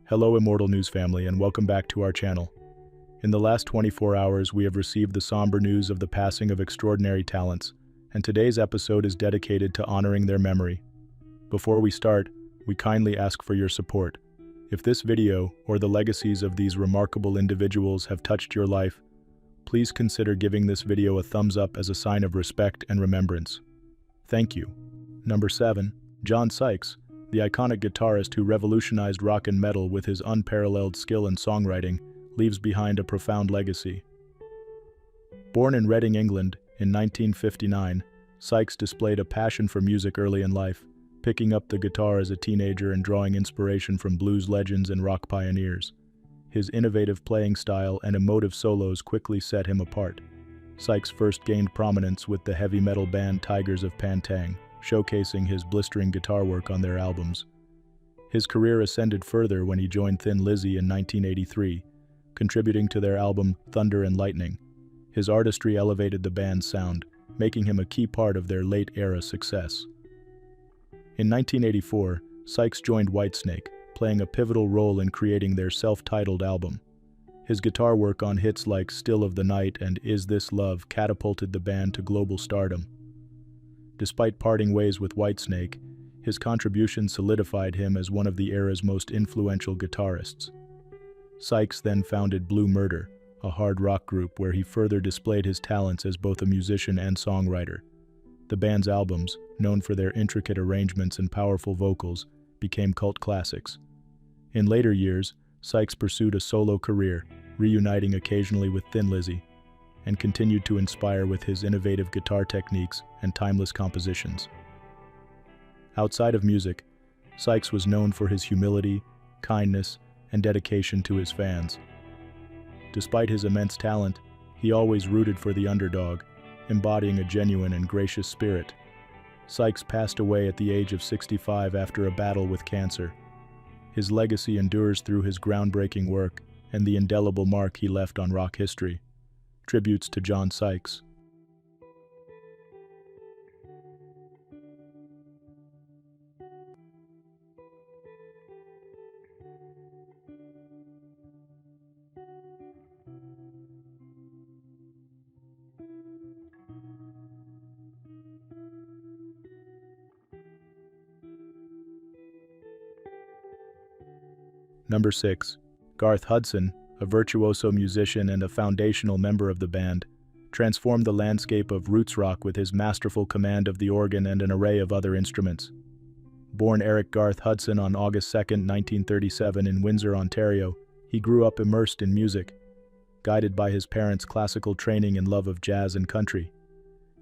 Hello Immortal News family and welcome back to our channel. In the last 24 hours we have received the somber news of the passing of extraordinary talents, and today's episode is dedicated to honoring their memory. Before we start, we kindly ask for your support. If this video or the legacies of these remarkable individuals have touched your life, please consider giving this video a thumbs up as a sign of respect and remembrance. Thank you. Number 7. John Sykes, the iconic guitarist who revolutionized rock and metal with his unparalleled skill in songwriting, leaves behind a profound legacy. Born in Reading, England, in 1959, Sykes displayed a passion for music early in life, picking up the guitar as a teenager and drawing inspiration from blues legends and rock pioneers. His innovative playing style and emotive solos quickly set him apart. Sykes first gained prominence with the heavy metal band Tigers of Phan, showcasing his blistering guitar work on their albums. His career ascended further when he joined Thin Lizzy in 1983, contributing to their album Thunder and Lightning. His artistry elevated the band's sound, making him a key part of their late-era success. In 1984, Sykes joined Whitesnake, playing a pivotal role in creating their self-titled album. His guitar work on hits like Still of the Night and Is This Love catapulted the band to global stardom. Despite parting ways with Whitesnake, his contribution solidified him as one of the era's most influential guitarists. Sykes then founded Blue Murder, a hard rock group where he further displayed his talents as both a musician and songwriter. The band's albums, known for their intricate arrangements and powerful vocals, became cult classics. In later years, Sykes pursued a solo career, reuniting occasionally with Thin Lizzy, and continued to inspire with his innovative guitar techniques and timeless compositions. Outside of music, Sykes was known for his humility, kindness, and dedication to his fans. Despite his immense talent, he always rooted for the underdog, embodying a genuine and gracious spirit. Sykes passed away at the age of 65 after a battle with cancer. His legacy endures through his groundbreaking work and the indelible mark he left on rock history. Tributes to John Sykes. Number 6. Garth Hudson, a virtuoso musician and a foundational member of the band, transformed the landscape of roots rock with his masterful command of the organ and an array of other instruments. Born Eric Garth Hudson on August 2, 1937 in Windsor, Ontario, he grew up immersed in music, guided by his parents' classical training and love of jazz and country.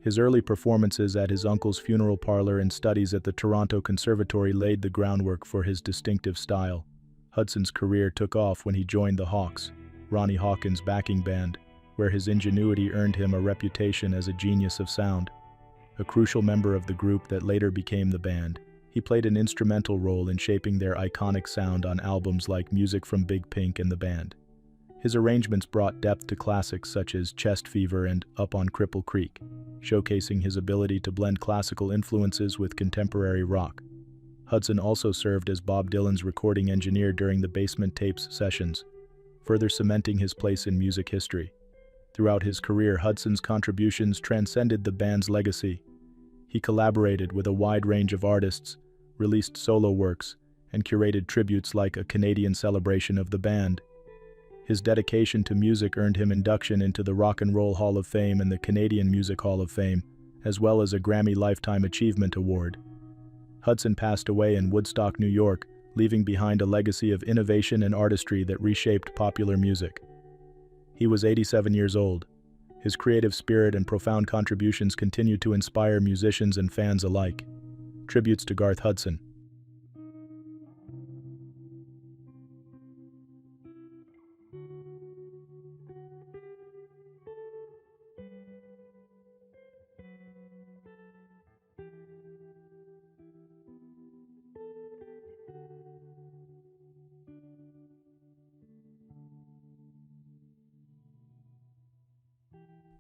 His early performances at his uncle's funeral parlor and studies at the Toronto Conservatory laid the groundwork for his distinctive style. Hudson's career took off when he joined the Hawks, Ronnie Hawkins' backing band, where his ingenuity earned him a reputation as a genius of sound. A crucial member of the group that later became the band, he played an instrumental role in shaping their iconic sound on albums like Music from Big Pink and the Band. His arrangements brought depth to classics such as Chest Fever and Up on Cripple Creek, showcasing his ability to blend classical influences with contemporary rock. Hudson also served as Bob Dylan's recording engineer during the Basement Tapes sessions, further cementing his place in music history. Throughout his career, Hudson's contributions transcended the band's legacy. He collaborated with a wide range of artists, released solo works, and curated tributes like a Canadian celebration of the band. His dedication to music earned him induction into the Rock and Roll Hall of Fame and the Canadian Music Hall of Fame, as well as a Grammy Lifetime Achievement Award. Hudson passed away in Woodstock, New York, leaving behind a legacy of innovation and artistry that reshaped popular music. He was 87 years old. His creative spirit and profound contributions continue to inspire musicians and fans alike. Tributes to Garth Hudson.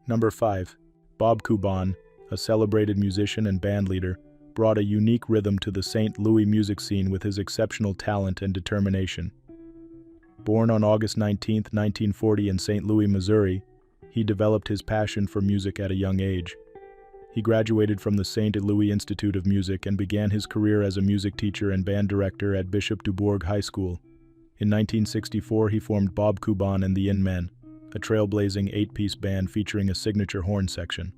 Number 5. Bob Kuban, a celebrated musician and bandleader, brought a unique rhythm to the St. Louis music scene with his exceptional talent and determination. Born on August 19, 1940 in St. Louis, Missouri, he developed his passion for music at a young age. He graduated from the St. Louis Institute of Music and began his career as a music teacher and band director at Bishop DuBourg High School. In 1964, he formed Bob Kuban and the In-Men, a trailblazing 8-piece band featuring a signature horn section.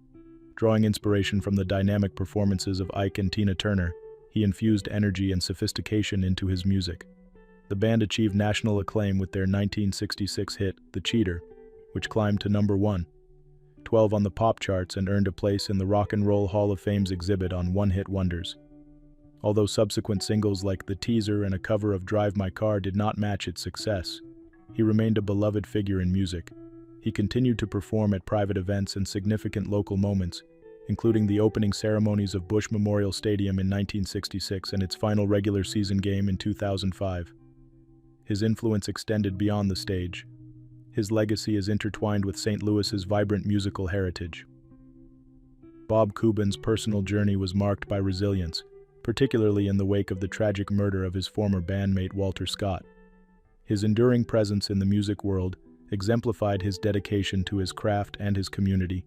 Drawing inspiration from the dynamic performances of Ike and Tina Turner, he infused energy and sophistication into his music. The band achieved national acclaim with their 1966 hit, The Cheater, which climbed to number 12 on the pop charts and earned a place in the Rock and Roll Hall of Fame's exhibit on one-hit wonders. Although subsequent singles like The Teaser and a cover of Drive My Car did not match its success, he remained a beloved figure in music. He continued to perform at private events and significant local moments, including the opening ceremonies of Bush Memorial Stadium in 1966 and its final regular season game in 2005. His influence extended beyond the stage. His legacy is intertwined with St. Louis's vibrant musical heritage. Bob Kuban's personal journey was marked by resilience, particularly in the wake of the tragic murder of his former bandmate Walter Scott. His enduring presence in the music world exemplified his dedication to his craft and his community.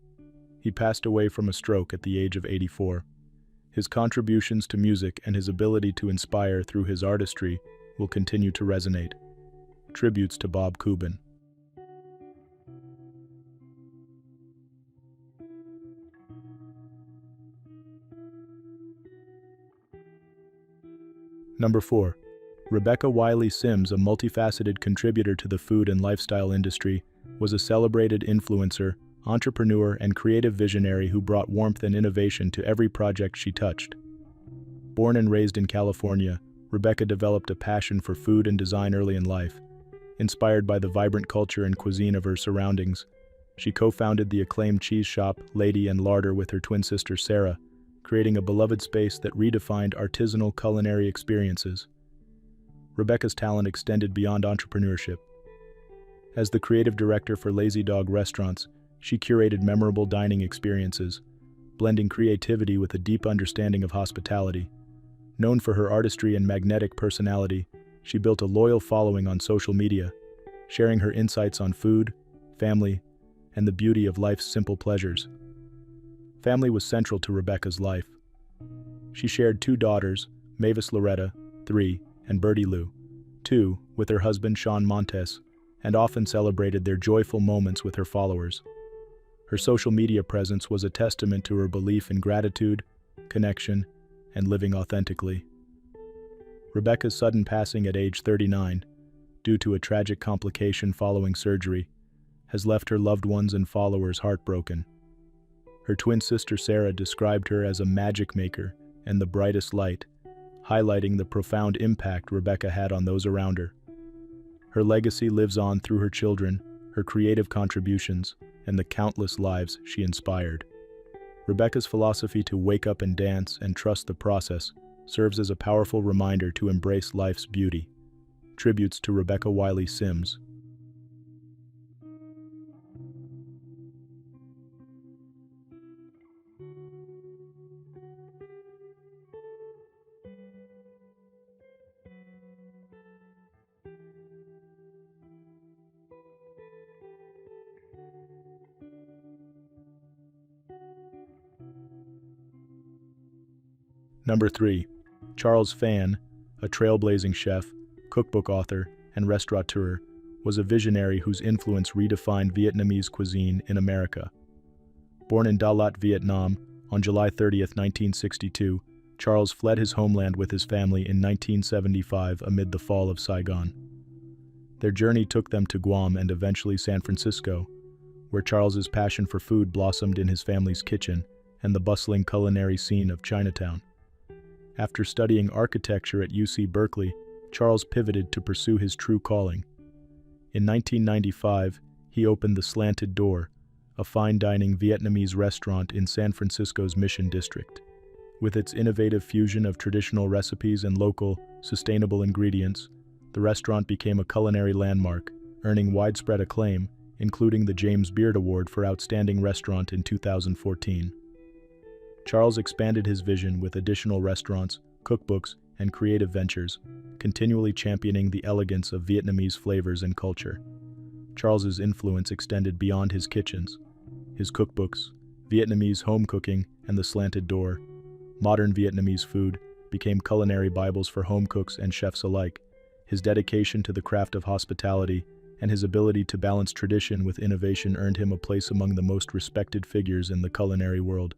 He passed away from a stroke at the age of 84. His contributions to music and his ability to inspire through his artistry will continue to resonate. Tributes to Bob Kuban. Number 4. Rebecca Wylie Simms, a multifaceted contributor to the food and lifestyle industry, was a celebrated influencer, entrepreneur, and creative visionary who brought warmth and innovation to every project she touched. Born and raised in California, Rebecca developed a passion for food and design early in life. Inspired by the vibrant culture and cuisine of her surroundings, she co-founded the acclaimed cheese shop Lady Larder with her twin sister Sarah, creating a beloved space that redefined artisanal culinary experiences. Rebecca's talent extended beyond entrepreneurship. As the creative director for Lazy Dog Restaurants, she curated memorable dining experiences, blending creativity with a deep understanding of hospitality. Known for her artistry and magnetic personality, she built a loyal following on social media, sharing her insights on food, family, and the beauty of life's simple pleasures. Family was central to Rebecca's life. She shared 2 daughters, Mavis Loretta, 3, and Bertie Lou, 2, with her husband Sean Montes, and often celebrated their joyful moments with her followers. Her social media presence was a testament to her belief in gratitude, connection, and living authentically. Rebecca's sudden passing at age 39, due to a tragic complication following surgery, has left her loved ones and followers heartbroken. Her twin sister Sarah described her as a magic maker and the brightest light, highlighting the profound impact Rebecca had on those around her. Her legacy lives on through her children, her creative contributions, and the countless lives she inspired. Rebecca's philosophy to wake up and dance and trust the process serves as a powerful reminder to embrace life's beauty. Tributes to Rebecca Wylie Simms. Number 3. Charles Phan, a trailblazing chef, cookbook author, and restaurateur, was a visionary whose influence redefined Vietnamese cuisine in America. Born in Da Lat, Vietnam, on July 30, 1962, Charles fled his homeland with his family in 1975 amid the fall of Saigon. Their journey took them to Guam and eventually San Francisco, where Charles's passion for food blossomed in his family's kitchen and the bustling culinary scene of Chinatown. After studying architecture at UC Berkeley, Charles pivoted to pursue his true calling. In 1995, he opened The Slanted Door, a fine dining Vietnamese restaurant in San Francisco's Mission District. With its innovative fusion of traditional recipes and local, sustainable ingredients, the restaurant became a culinary landmark, earning widespread acclaim, including the James Beard Award for Outstanding Restaurant in 2014. Charles expanded his vision with additional restaurants, cookbooks, and creative ventures, continually championing the elegance of Vietnamese flavors and culture. Charles's influence extended beyond his kitchens. His cookbooks, Vietnamese home cooking and the slanted door, modern Vietnamese food, became culinary Bibles for home cooks and chefs alike. His dedication to the craft of hospitality and his ability to balance tradition with innovation earned him a place among the most respected figures in the culinary world.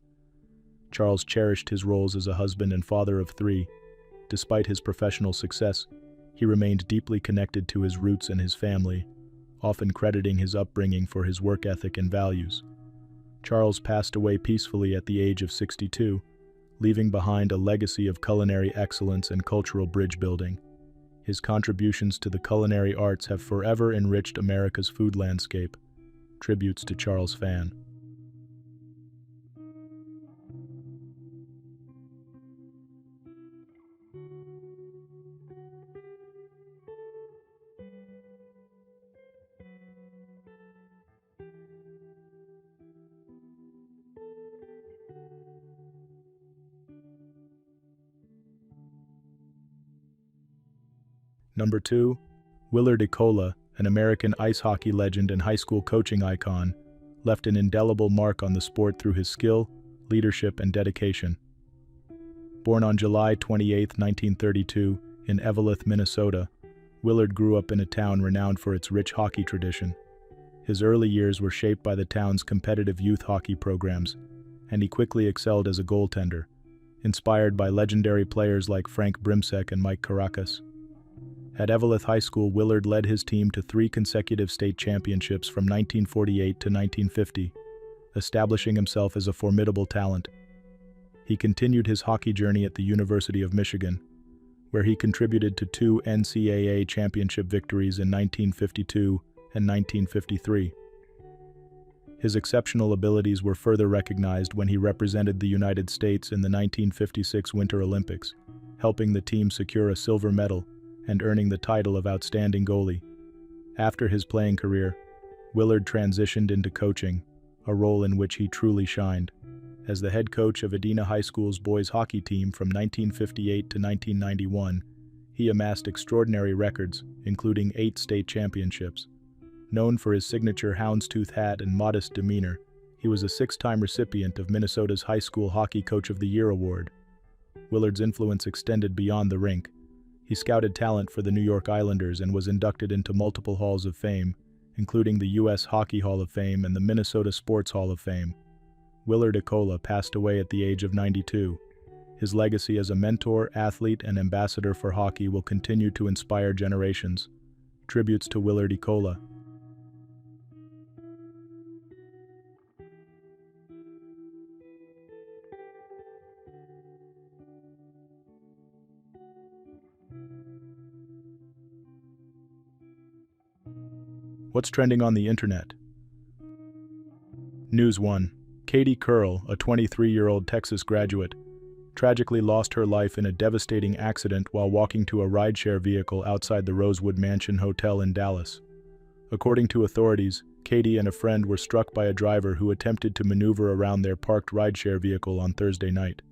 Charles cherished his roles as a husband and father of three. Despite his professional success, he remained deeply connected to his roots and his family, often crediting his upbringing for his work ethic and values. Charles passed away peacefully at the age of 62, leaving behind a legacy of culinary excellence and cultural bridge building. His contributions to the culinary arts have forever enriched America's food landscape. Tributes to Charles Phan. Number 2. Willard Eola, an American ice hockey legend and high school coaching icon, left an indelible mark on the sport through his skill, leadership, and dedication. Born on July 28, 1932, in Eveleth, Minnesota, Willard grew up in a town renowned for its rich hockey tradition. His early years were shaped by the town's competitive youth hockey programs, and he quickly excelled as a goaltender, inspired by legendary players like Frank Brimsek and Mike Caracas. At Eveleth High School, Willard led his team to 3 consecutive state championships from 1948 to 1950, establishing himself as a formidable talent. He continued his hockey journey at the University of Michigan, where he contributed to 2 NCAA championship victories in 1952 and 1953. His exceptional abilities were further recognized when he represented the United States in the 1956 Winter Olympics, helping the team secure a silver medal and earning the title of Outstanding Goalie. After his playing career, Willard transitioned into coaching, a role in which he truly shined. As the head coach of Adena High School's boys hockey team from 1958 to 1991, he amassed extraordinary records, including 8 state championships. Known for his signature houndstooth hat and modest demeanor, he was a 6-time recipient of Minnesota's High School Hockey Coach of the Year award. Willard's influence extended beyond the rink. He scouted talent for the New York Islanders and was inducted into multiple halls of fame, including the U.S. Hockey Hall of Fame and the Minnesota Sports Hall of Fame. Willard Eola passed away at the age of 92. His legacy as a mentor, athlete, and ambassador for hockey will continue to inspire generations. Tributes to Willard Eola. What's trending on the internet? News 1. Katie Curl, a 23-year-old Texas graduate, tragically lost her life in a devastating accident while walking to a rideshare vehicle outside the Rosewood Mansion Hotel in Dallas. According to authorities, Katie and a friend were struck by a driver who attempted to maneuver around their parked rideshare vehicle on Thursday night.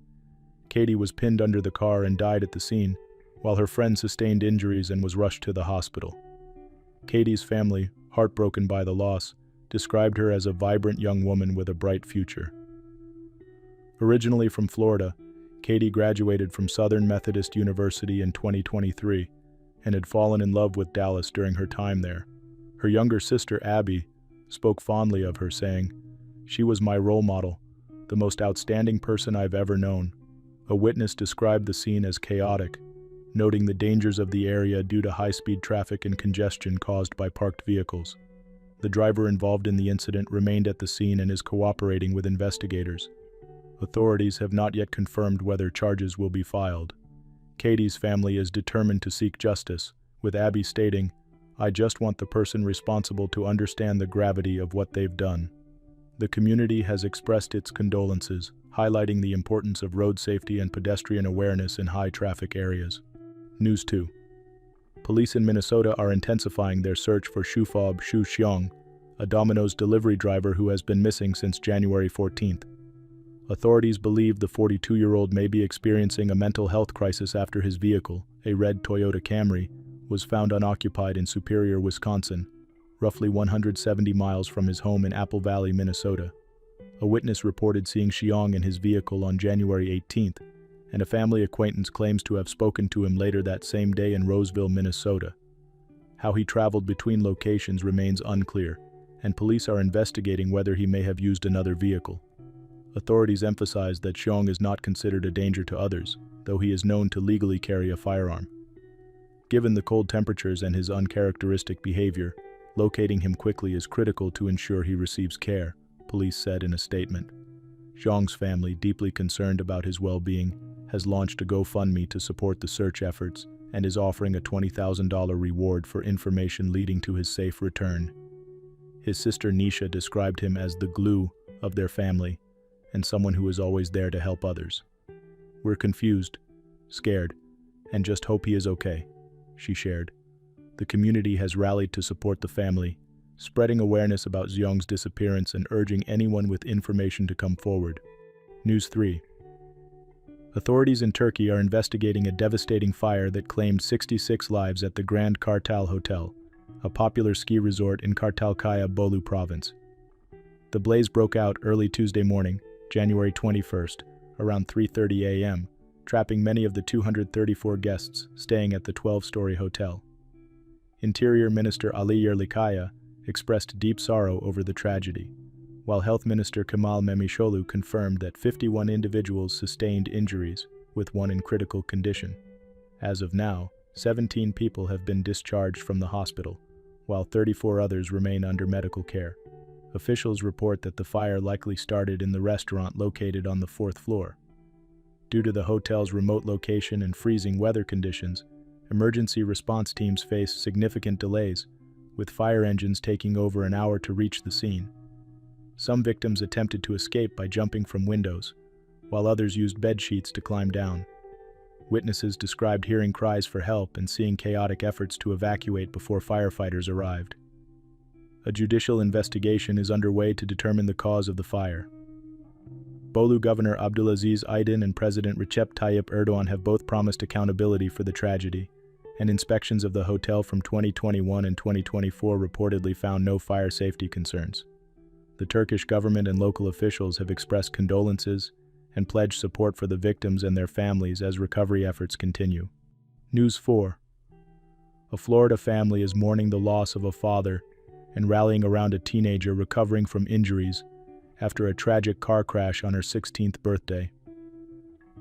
Katie was pinned under the car and died at the scene, while her friend sustained injuries and was rushed to the hospital. Katie's family, heartbroken by the loss, described her as a vibrant young woman with a bright future. Originally from Florida, Katie graduated from Southern Methodist University in 2023 and had fallen in love with Dallas during her time there. Her younger sister, Abby, spoke fondly of her, saying, "She was my role model, the most outstanding person I've ever known." A witness described the scene as chaotic, noting the dangers of the area due to high-speed traffic and congestion caused by parked vehicles. The driver involved in the incident remained at the scene and is cooperating with investigators. Authorities have not yet confirmed whether charges will be filed. Katie's family is determined to seek justice, with Abby stating, "I just want the person responsible to understand the gravity of what they've done." The community has expressed its condolences, highlighting the importance of road safety and pedestrian awareness in high-traffic areas. News 2. Police in Minnesota are intensifying their search for Shufob Shu Xiong, a Dominos delivery driver who has been missing since January 14th. Authorities believe the 42-year-old may be experiencing a mental health crisis after his vehicle, a red Toyota Camry, was found unoccupied in Superior, Wisconsin, roughly 170 miles from his home in Apple Valley, Minnesota. A witness reported seeing Xiong in his vehicle on January 18th, and a family acquaintance claims to have spoken to him later that same day in Roseville, Minnesota. How he traveled between locations remains unclear, and police are investigating whether he may have used another vehicle. Authorities emphasize that Xiong is not considered a danger to others, though he is known to legally carry a firearm. Given the cold temperatures and his uncharacteristic behavior, locating him quickly is critical to ensure he receives care, police said in a statement. Xiong's family, deeply concerned about his well-being, has launched a GoFundMe to support the search efforts and is offering a $20,000 reward for information leading to his safe return. His sister Nisha described him as the glue of their family and someone who is always there to help others. "We're confused, scared, and just hope he is okay," she shared. The community has rallied to support the family, spreading awareness about Xiong's disappearance and urging anyone with information to come forward. News 3. Authorities in Turkey are investigating a devastating fire that claimed 66 lives at the Grand Kartal Hotel, a popular ski resort in Kartalkaya, Bolu province. The blaze broke out early Tuesday morning, January 21st, around 3:30 a.m., trapping many of the 234 guests staying at the 12-story hotel. Interior Minister Ali Yerlikaya expressed deep sorrow over the tragedy, while Health Minister Kemal Memişoğlu confirmed that 51 individuals sustained injuries, with one in critical condition. As of now, 17 people have been discharged from the hospital, while 34 others remain under medical care. Officials report that the fire likely started in the restaurant located on the 4th floor. Due to the hotel's remote location and freezing weather conditions, emergency response teams faced significant delays, with fire engines taking over an hour to reach the scene. Some victims attempted to escape by jumping from windows, while others used bed sheets to climb down. Witnesses described hearing cries for help and seeing chaotic efforts to evacuate before firefighters arrived. A judicial investigation is underway to determine the cause of the fire. Bolu Governor Abdulaziz Aydin and President Recep Tayyip Erdogan have both promised accountability for the tragedy, and inspections of the hotel from 2021 and 2024 reportedly found no fire safety concerns. The Turkish government and local officials have expressed condolences and pledged support for the victims and their families as recovery efforts continue. News 4. A Florida family is mourning the loss of a father and rallying around a teenager recovering from injuries after a tragic car crash on her 16th birthday.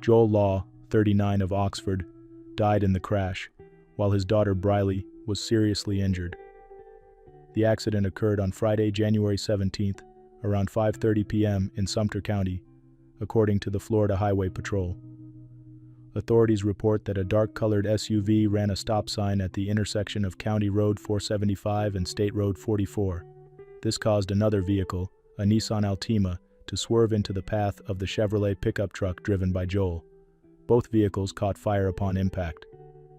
Joel Law, 39 of Oxford, died in the crash, while his daughter Briley was seriously injured. The accident occurred on Friday, January 17th, around 5:30 p.m. in Sumter County, according to the Florida Highway Patrol. Authorities report that a dark-colored SUV ran a stop sign at the intersection of County Road 475 and State Road 44. This caused another vehicle, a Nissan Altima, to swerve into the path of the Chevrolet pickup truck driven by Joel. Both vehicles caught fire upon impact.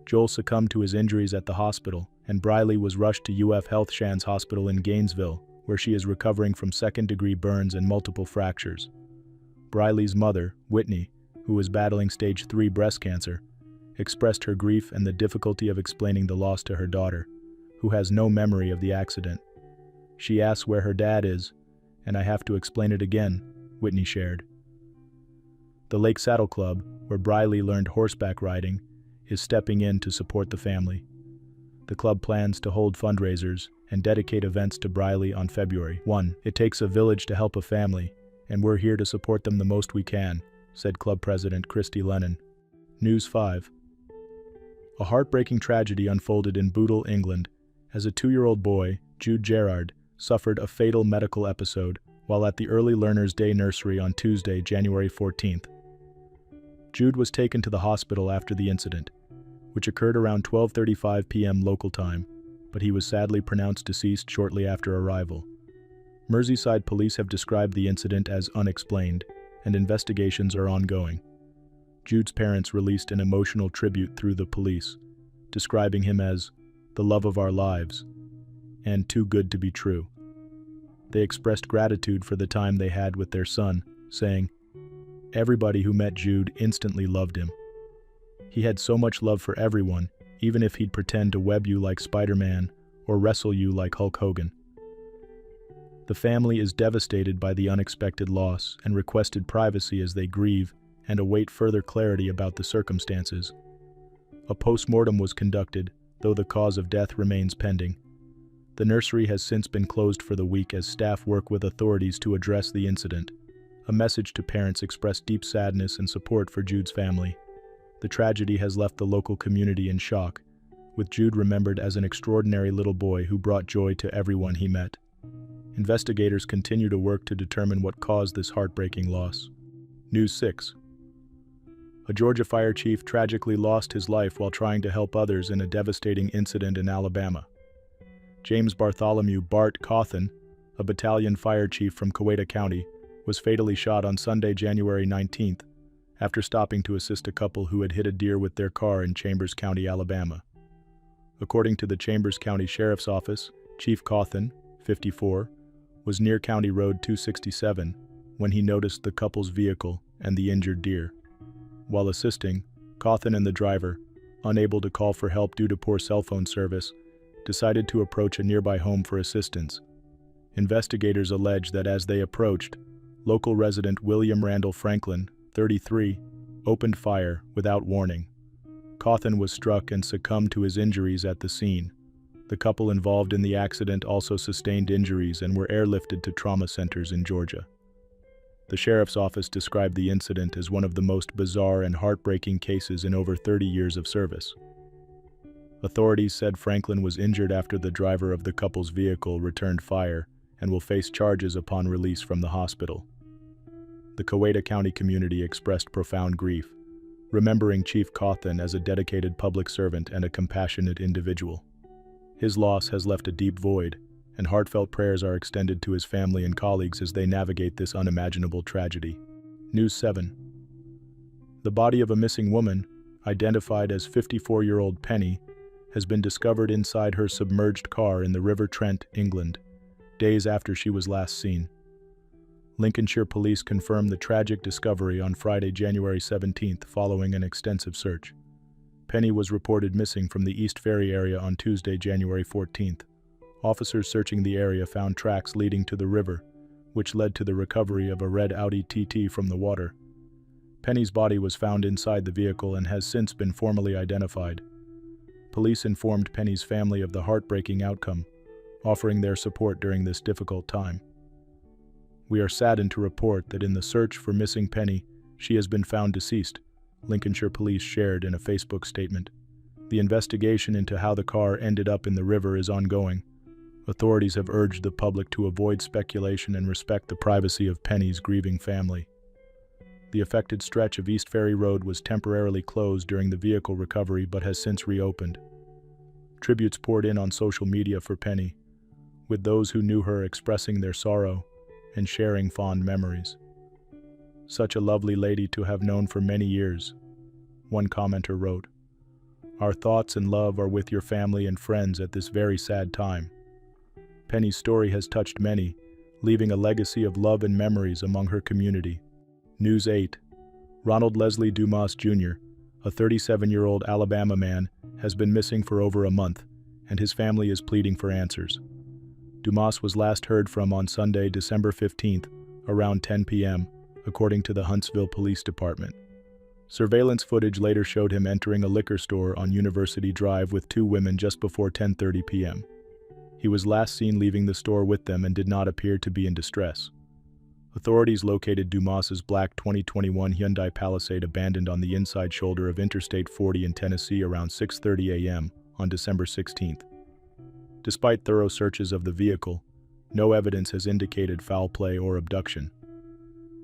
Joel succumbed to his injuries at the hospital, and Briley was rushed to UF Health Shands Hospital in Gainesville, where she is recovering from second-degree burns and multiple fractures. Briley's mother, Whitney, who was battling stage 3 breast cancer, expressed her grief and the difficulty of explaining the loss to her daughter, who has no memory of the accident. She asks where her dad is, and I have to explain it again, Whitney shared. The Lake Saddle Club, where Briley learned horseback riding, is stepping in to support the family. The club plans to hold fundraisers and dedicate events to Briley on February 1. It takes a village to help a family, and we're here to support them the most we can, said club president Christy Lennon. News 5. A heartbreaking tragedy unfolded in Bootle, England, as a 2-year-old boy, Jude Gerard, suffered a fatal medical episode while at the Early Learners Day nursery on Tuesday, January 14th. Jude was taken to the hospital after the incident, which occurred around 12:35 p.m. local time, but he was sadly pronounced deceased shortly after arrival. Merseyside police have described the incident as unexplained, and investigations are ongoing. Jude's parents released an emotional tribute through the police, describing him as the love of our lives and too good to be true. They expressed gratitude for the time they had with their son, saying, "Everybody who met Jude instantly loved him. He had so much love for everyone, even if he'd pretend to web you like Spider-Man or wrestle you like Hulk Hogan. The family is devastated by the unexpected loss and requested privacy as they grieve and await further clarity about the circumstances. A post-mortem was conducted, though the cause of death remains pending. The nursery has since been closed for the week as staff work with authorities to address the incident. A message to parents expressed deep sadness and support for Jude's family. The tragedy has left the local community in shock, with Jude remembered as an extraordinary little boy who brought joy to everyone he met. Investigators continue to work to determine what caused this heartbreaking loss. News 6. A Georgia fire chief tragically lost his life while trying to help others in a devastating incident in Alabama. James Bartholomew Bartcin, a battalion fire chief from Coweta County, was fatally shot on Sunday, January 19th, after stopping to assist a couple who had hit a deer with their car in Chambers County, Alabama. According to the Chambers County Sheriff's Office, Chief Cawthon, 54, was near County Road 267 when he noticed the couple's vehicle and the injured deer. While assisting, Cawthon and the driver, unable to call for help due to poor cell phone service, decided to approach a nearby home for assistance. Investigators allege that as they approached, local resident William Randall Franklin, 33, opened fire without warning. Cawthon was struck and succumbed to his injuries at the scene. The couple involved in the accident also sustained injuries and were airlifted to trauma centers in Georgia. The sheriff's office described the incident as one of the most bizarre and heartbreaking cases in over 30 years of service. Authorities said Franklin was injured after the driver of the couple's vehicle returned fire and will face charges upon release from the hospital. The Coweta County community expressed profound grief, remembering Chief Cawthon as a dedicated public servant and a compassionate individual. His loss has left a deep void, and heartfelt prayers are extended to his family and colleagues as they navigate this unimaginable tragedy. News 7. The body of a missing woman, identified as 54-year-old Penny, has been discovered inside her submerged car in the River Trent, England, days after she was last seen. Lincolnshire police confirmed the tragic discovery on Friday, January 17th, following an extensive search. Penny was reported missing from the East Ferry area on Tuesday, January 14th. Officers searching the area found tracks leading to the river, which led to the recovery of a red Audi TT from the water. Penny's body was found inside the vehicle and has since been formally identified. Police informed Penny's family of the heartbreaking outcome, offering their support during this difficult time. "We are saddened to report that in the search for missing Penny, she has been found deceased," Lincolnshire police shared in a Facebook statement. The investigation into how the car ended up in the river is ongoing. Authorities have urged the public to avoid speculation and respect the privacy of Penny's grieving family. The affected stretch of East Ferry Road was temporarily closed during the vehicle recovery but has since reopened. Tributes poured in on social media for Penny, with those who knew her expressing their sorrow and sharing fond memories. "Such a lovely lady to have known for many years," one commenter wrote. "Our thoughts and love are with your family and friends at this very sad time." Penny's story has touched many, leaving a legacy of love and memories among her community. News 8. Ronald Dumas Jr., a 37-year-old Alabama man, has been missing for over a month, and his family is pleading for answers. Dumas was last heard from on Sunday, December 15th, around 10 p.m., according to the Huntsville Police Department. Surveillance footage later showed him entering a liquor store on University Drive with two women just before 10:30 p.m. He was last seen leaving the store with them and did not appear to be in distress. Authorities located Dumas's black 2021 Hyundai Palisade abandoned on the inside shoulder of Interstate 40 in Tennessee around 6:30 a.m. on December 16th. Despite thorough searches of the vehicle, no evidence has indicated foul play or abduction.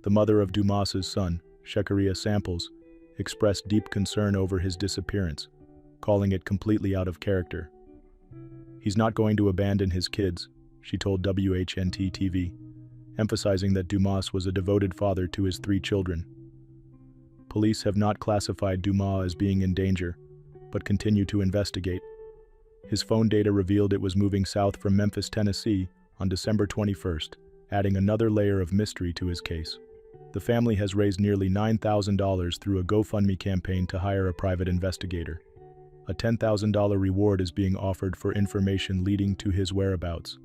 The mother of Dumas's son, Shekaria Samples, expressed deep concern over his disappearance, calling it completely out of character. "He's not going to abandon his kids," she told WHNT-TV, emphasizing that Dumas was a devoted father to his 3 children. Police have not classified Dumas as being in danger, but continue to investigate. His phone data revealed it was moving south from Memphis, Tennessee, on December 21st, adding another layer of mystery to his case. The family has raised nearly $9,000 through a GoFundMe campaign to hire a private investigator. A $10,000 reward is being offered for information leading to his whereabouts.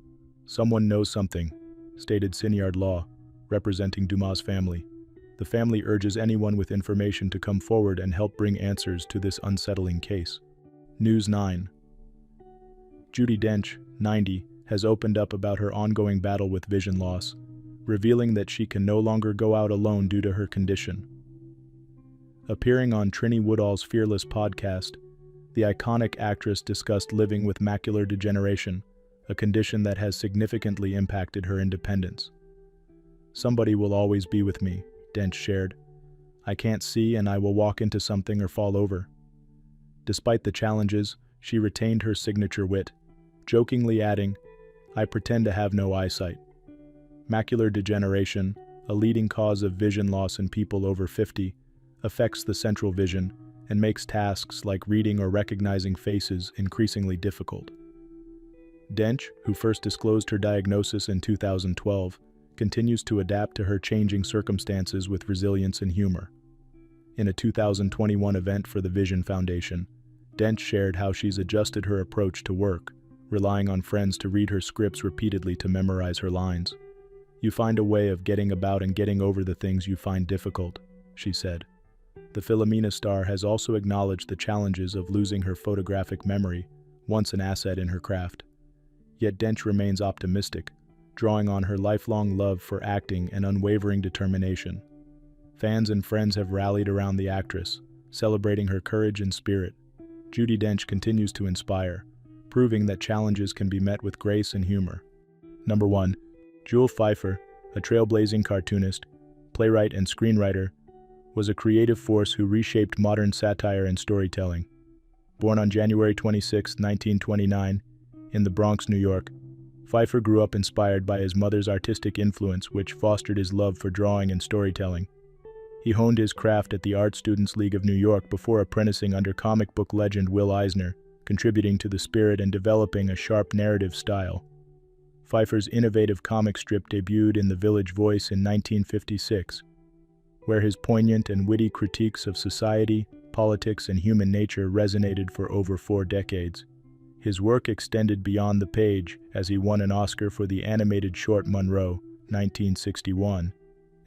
"Someone knows something," stated Sinyard Law, representing Dumas' family. The family urges anyone with information to come forward and help bring answers to this unsettling case. News 9. Judy Dench, 90, has opened up about her ongoing battle with vision loss, revealing that she can no longer go out alone due to her condition. Appearing on Trini Woodall's Fearless podcast, the iconic actress discussed living with macular degeneration, a condition that has significantly impacted her independence. "Somebody will always be with me," Dench shared. "I can't see and I will walk into something or fall over." Despite the challenges, she retained her signature wit, jokingly adding, "I pretend to have no eyesight." Macular degeneration, a leading cause of vision loss in people over 50, affects the central vision and makes tasks like reading or recognizing faces increasingly difficult. Dench, who first disclosed her diagnosis in 2012, continues to adapt to her changing circumstances with resilience and humor. In a 2021 event for the Vision Foundation, Dench shared how she's adjusted her approach to work, relying on friends to read her scripts repeatedly to memorize her lines. "You find a way of getting about and getting over the things you find difficult," she said. The Philomena star has also acknowledged the challenges of losing her photographic memory, once an asset in her craft. Yet Dench remains optimistic, drawing on her lifelong love for acting and unwavering determination. Fans and friends have rallied around the actress, celebrating her courage and spirit. Judy Dench continues to inspire, proving that challenges can be met with grace and humor. Number 1. Jules Fifer, a trailblazing cartoonist, playwright and screenwriter, was a creative force who reshaped modern satire and storytelling. Born on January 26, 1929, in the Bronx, New York, Fifer grew up inspired by his mother's artistic influence, which fostered his love for drawing and storytelling. He honed his craft at the Art Students League of New York before apprenticing under comic book legend Will Eisner, contributing to the spirit and developing a sharp narrative style. Fifer's innovative comic strip debuted in The Village Voice in 1956, where his poignant and witty critiques of society, politics, and human nature resonated for over 4 decades. His work extended beyond the page as he won an Oscar for the animated short Monroe, 1961,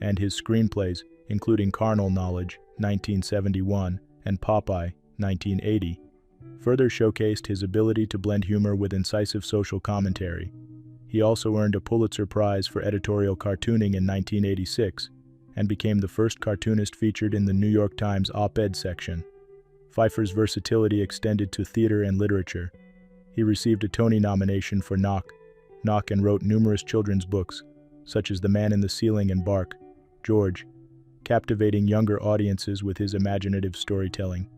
and his screenplays, including Carnal Knowledge, 1971, and Popeye, 1980, further showcased his ability to blend humor with incisive social commentary. He also earned a Pulitzer Prize for editorial cartooning in 1986, and became the first cartoonist featured in the New York Times op-ed section. Fifer's versatility extended to theater and literature. He received a Tony nomination for Knock, and wrote numerous children's books, such as The Man in the Ceiling and Bark, George, captivating younger audiences with his imaginative storytelling.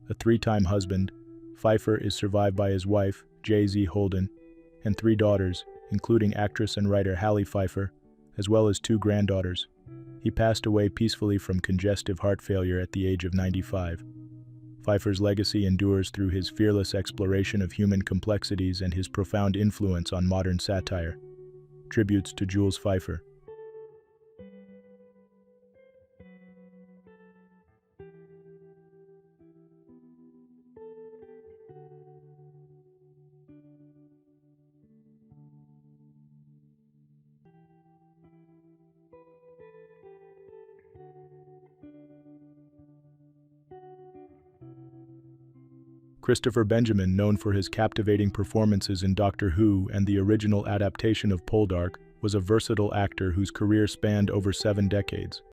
A 3-time husband, Fifer is survived by his wife, J.Z. Holden, and 3 daughters, including actress and writer Hallie Fifer, as well as 2 granddaughters. He passed away peacefully from congestive heart failure at the age of 95. Fifer's legacy endures through his fearless exploration of human complexities and his profound influence on modern satire. Tributes to Jules Fifer. Christopher Benjamin, known for his captivating performances in Doctor Who and the original adaptation of Poldark, was a versatile actor whose career spanned over 7 decades.